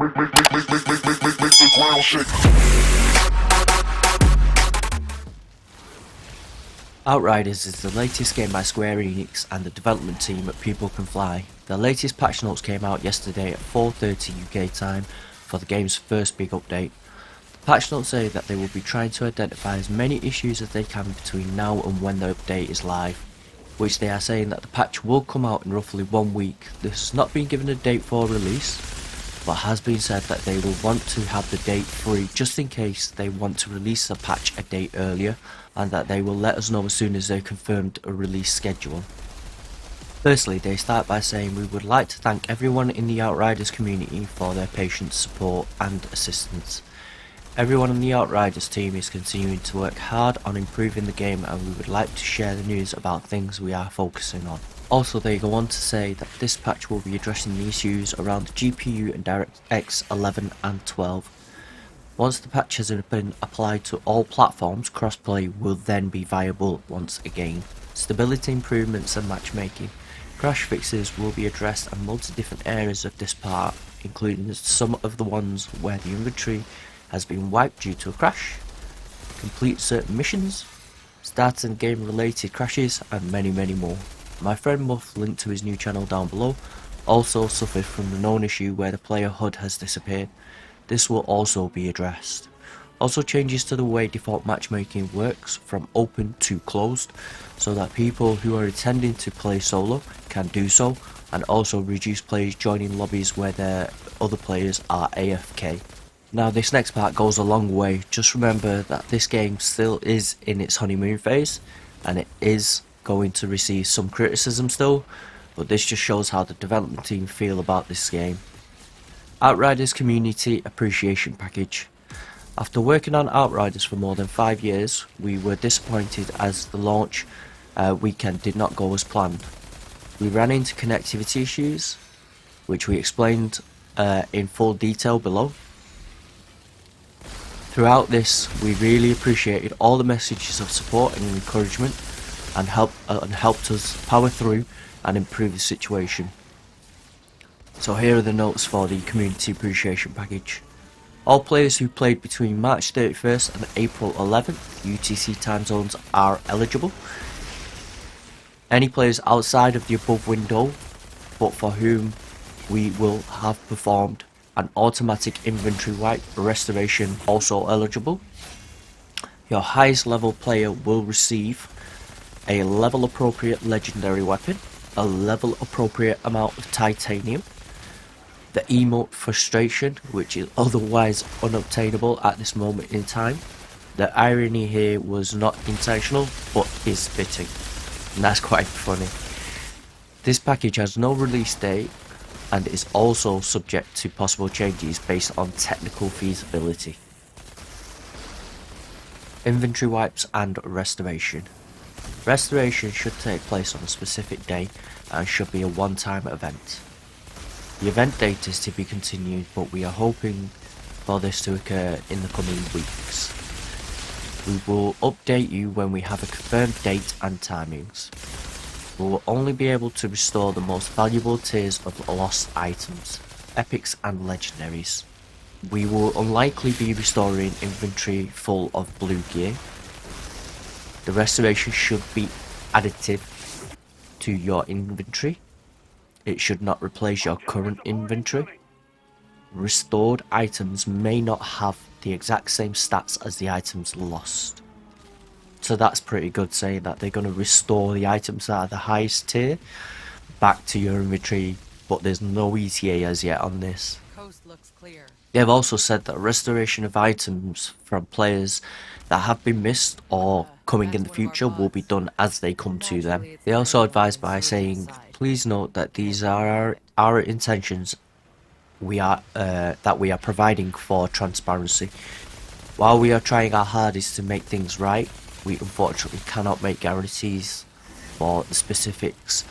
the ground shake. Outriders is the latest game by Square Enix and the development team at People Can Fly. The latest patch notes came out yesterday at 4:30 UK time for the game's first big update. The patch notes say that they will be trying to identify as many issues as they can between now and when the update is live, which they are saying that the patch will come out in roughly 1 week. This has not been given a date for release, but has been said that they will want to have the date free just in case they want to release the patch a date earlier, and that they will let us know as soon as they confirmed a release schedule. Firstly, they start by saying, "We would like to thank everyone in the Outriders community for their patience, support and assistance. Everyone in the Outriders team is continuing to work hard on improving the game, and we would like to share the news about things we are focusing on." Also, they go on to say that this patch will be addressing the issues around the GPU and DirectX 11 and 12. Once the patch has been applied to all platforms, crossplay will then be viable once again. Stability improvements and matchmaking. Crash fixes will be addressed in multi different areas of this part, including some of the ones where the inventory has been wiped due to a crash, complete certain missions, starting game related crashes, and many more. My friend Muff, linked to his new channel down below, also suffered from the known issue where the player HUD has disappeared. This will also be addressed. Also, changes to the way default matchmaking works from open to closed, so that people who are intending to play solo can do so, and also reduce players joining lobbies where their other players are AFK. Now, this next part goes a long way. Just remember that this game still is in its honeymoon phase, and it is going to receive some criticism still, but this just shows how the development team feel about this game. Outriders Community Appreciation Package. After working on Outriders for more than 5 years, we were disappointed as the launch weekend did not go as planned. We ran into connectivity issues, which we explained in full detail below. Throughout this, we really appreciated all the messages of support and encouragement, and helped us power through and improve the situation. So here are the notes for the Community Appreciation Package. All players who played between March 31st and April 11th UTC time zones are eligible. Any players outside of the above window, but for whom we will have performed an automatic inventory wipe restoration, also eligible. Your highest level player will receive a level appropriate legendary weapon, a level appropriate amount of titanium, the emote frustration, which is otherwise unobtainable at this moment in time. The irony here was not intentional, but is fitting, and that's quite funny. This package has no release date and is also subject to possible changes based on technical feasibility. Inventory wipes and restoration. Restoration should take place on a specific day and should be a one-time event. The event date is to be continued, but we are hoping for this to occur in the coming weeks. We will update you when we have a confirmed date and timings. We will only be able to restore the most valuable tiers of lost items, epics and legendaries. We will unlikely be restoring inventory full of blue gear. The restoration should be additive to your inventory. It should not replace your current inventory. Restored items may not have the exact same stats as the items lost. So that's pretty good, saying that they're going to restore the items that are the highest tier back to your inventory, but there's no ETA as yet on this. Coast looks clear. They've also said that restoration of items from players that have been missed or coming in the future will be done as they come to them. They also advise by saying, please note that these are our intentions. That we are providing for transparency. While we are trying our hardest to make things right, we unfortunately cannot make guarantees for the specifics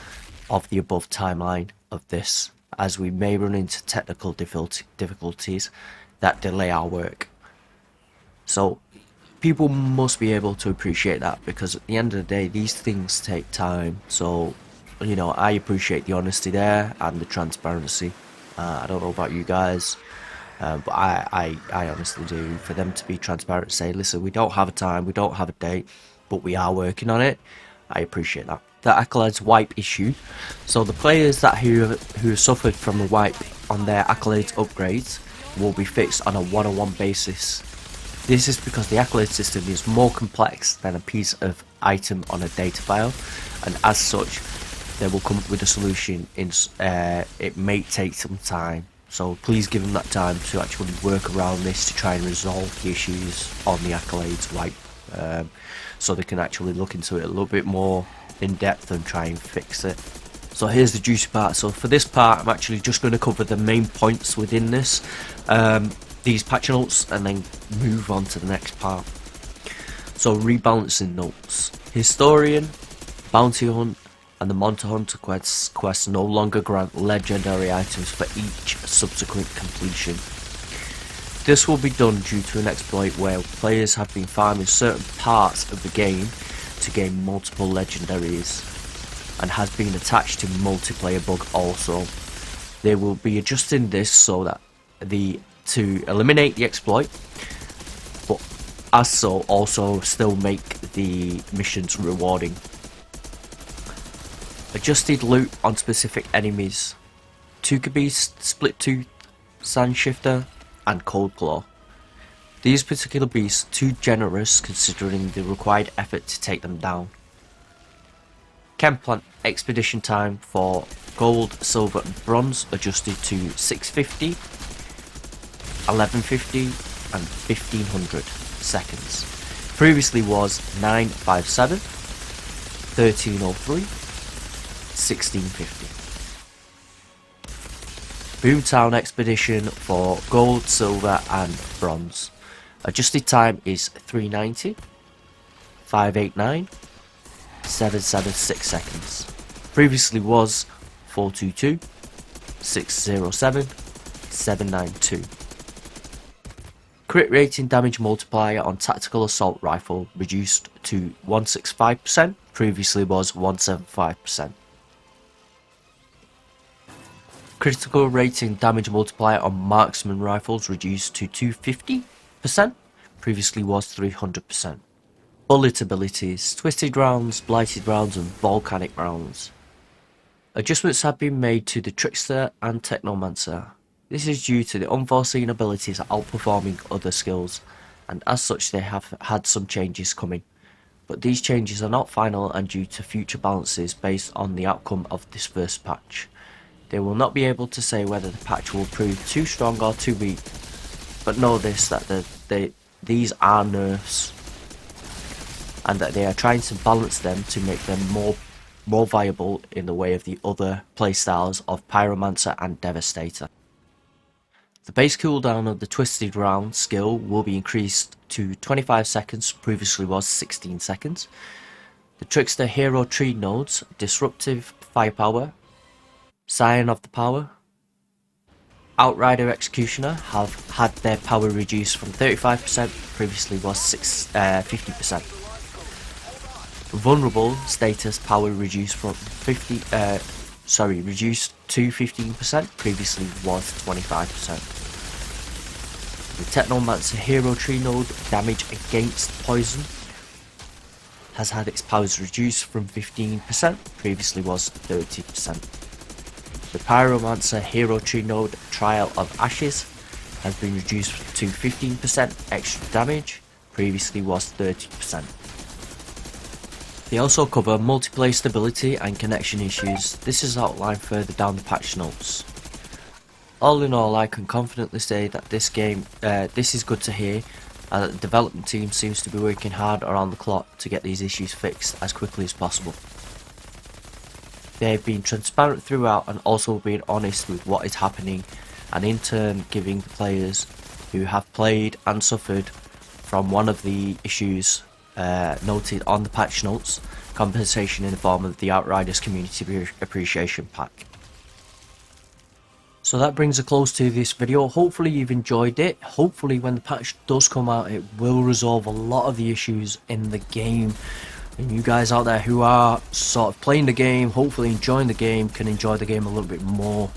of the above timeline of this, as we may run into technical difficulties that delay our work. So people must be able to appreciate that, because at the end of the day these things take time. So, you know, I appreciate the honesty there and the transparency. I don't know about you guys, But I honestly do. For them to be transparent and say, listen, we don't have a time, we don't have a date, but we are working on it, I appreciate that. The Accolades wipe issue. So the players who suffered from a wipe on their Accolades upgrades will be fixed on a one-on-one basis. This is because the Accolade system is more complex than a piece of item on a data file, and as such, they will come up with a solution. It may take some time, so please give them that time to actually work around this to try and resolve the issues on the Accolades wipe, so they can actually look into it a little bit more in depth and try and fix it. So here's the juicy part. So for this part, I'm actually just going to cover the main points within these patch notes, and then move on to the next part. So rebalancing notes. Historian, Bounty Hunt, and the Monster Hunter quests no longer grant legendary items for each subsequent completion. This will be done due to an exploit where players have been farming certain parts of the game to gain multiple legendaries, and has been attached to multiplayer bug also. They will be adjusting this so that to eliminate the exploit, but as so also still make the missions rewarding. Adjusted loot on specific enemies: Tuka Beast, Split Tooth, Sand Shifter, and Cold Claw. These particular beasts too generous considering the required effort to take them down. Chem Plant expedition time for gold, silver and bronze adjusted to 650, 1150 and 1500 seconds. Previously was 957, 1303, 1650. Boomtown expedition for gold, silver and bronze. Adjusted time is 390, 589, 776 seconds. Previously was 422, 607, 792. Crit rating damage multiplier on tactical assault rifle reduced to 165%, previously was 175%. Critical rating damage multiplier on marksman rifles reduced to 250%, previously was 300%. Bullet abilities: twisted rounds, blighted rounds and volcanic rounds. Adjustments have been made to the Trickster and Technomancer. This is due to the unforeseen abilities outperforming other skills, and as such they have had some changes coming. But these changes are not final and due to future balances based on the outcome of this first patch. They will not be able to say whether the patch will prove too strong or too weak, but know this, that these are nerfs, and that they are trying to balance them to make them more viable in the way of the other playstyles of Pyromancer and Devastator. The base cooldown of the Twisted Round skill will be increased to 25 seconds, previously was 16 seconds. The Trickster Hero Tree nodes, Disruptive Firepower, Scion of the Power, Outrider Executioner have had their power reduced from 35%, previously was 50%. Vulnerable status power reduced reduced to 15%, previously was 25%. The Technomancer Hero Tree node damage against poison has had its powers reduced from 15%, previously was 30%. The Pyromancer Hero Tree node Trial of Ashes has been reduced to 15% extra damage, previously was 30%. They also cover multiplayer stability and connection issues. This is outlined further down the patch notes. All in all, I can confidently say that this is good to hear, and that the development team seems to be working hard around the clock to get these issues fixed as quickly as possible. They have been transparent throughout and also been honest with what is happening, and in turn giving the players who have played and suffered from one of the issues noted on the patch notes compensation in the form of the Outriders Community Appreciation Pack. So that brings a close to this video. Hopefully you've enjoyed it. Hopefully when the patch does come out it will resolve a lot of the issues in the game, and you guys out there who are sort of playing the game, hopefully enjoying the game, can enjoy the game a little bit more.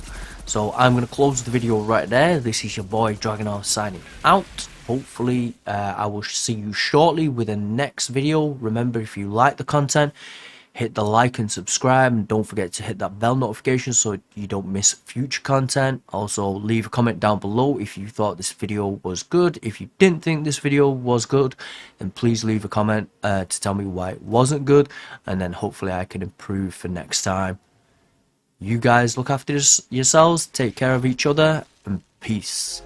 So I'm going to close the video right there. This is your boy Dragunov signing out. Hopefully I will see you shortly with the next video. Remember, if you like the content, hit the like and subscribe, and don't forget to hit that bell notification so you don't miss future content. Also, leave a comment down below if you thought this video was good. If you didn't think this video was good, then please leave a comment to tell me why it wasn't good, and then hopefully I can improve for next time. You guys look after yourselves, take care of each other, and peace.